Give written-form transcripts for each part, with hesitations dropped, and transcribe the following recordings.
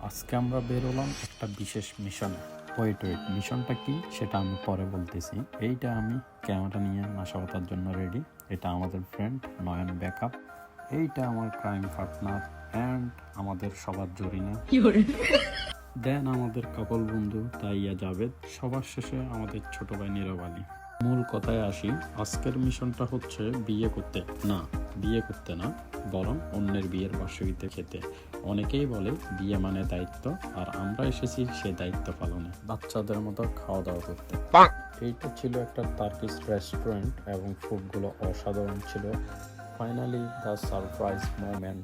আজকে আমরা বেরোলাম একটা বিশেষ মিশনে। ওয়েট মিশনটা কি সেটা আমি পরে বলতেছি। এইটা আমি ক্যামেরা নিয়ে নাশকতার জন্য রেডি। এটা আমাদের ফ্রেন্ড নয়ন ব্যাকআপ। এইটা আমার ক্রাইম পার্টনার অ্যান্ড আমাদের সবার জরিনা। দেন আমাদের কাপল বন্ধু তাইয়া জাভেদ। সবার শেষে আমাদের ছোট ভাই নীরব আলী। মূল কথায় আসি, আজকের মিশনটা হচ্ছে বিয়ে করতে না, বরং অন্যের বিয়ের বার্ষিকীতে খেতে। অনেকেই বলে বিয়ে মানে দায়িত্ব, আর আমরা এসেছি সে দায়িত্ব পালনে, বাচ্চাদের মতো খাওয়া দাওয়া করতে। এইটা ছিল একটা টার্কিশ রেস্টুরেন্ট এবং ফুডগুলো অসাধারণ ছিল। Finally the surprise moment.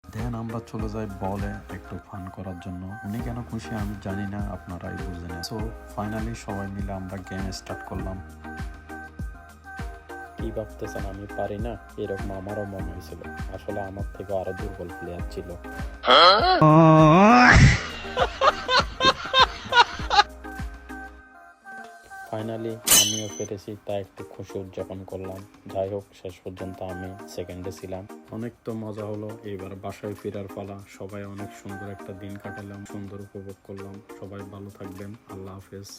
Then আমরা চলে যাই বলে একটু ফান করার জন্য। উনি কেন খুশি আমি জানি না, আপনারাই বুঝেন। সো ফাইনালি সবাই মিলে আমরা গেম স্টার্ট করলাম। কি ভাবতেছেন আমি পারি না? এরকম আমারও মনে হয়েছিল। আসলে আমার থেকে আরো দুর্বল প্লেয়ার ছিল। ফাইনালি আমিও পেরেছি, তা একটু খুশি উদযাপন করলাম। যাই হোক, শেষ পর্যন্ত আমি সেকেন্ডে ছিলাম। অনেক তো মজা হলো। এবার বাসায় ফেরার পালা। সবাই অনেক সুন্দর একটা দিন কাটালাম, সুন্দর উপভোগ করলাম। সবাই ভালো থাকবেন। আল্লাহ হাফেজ।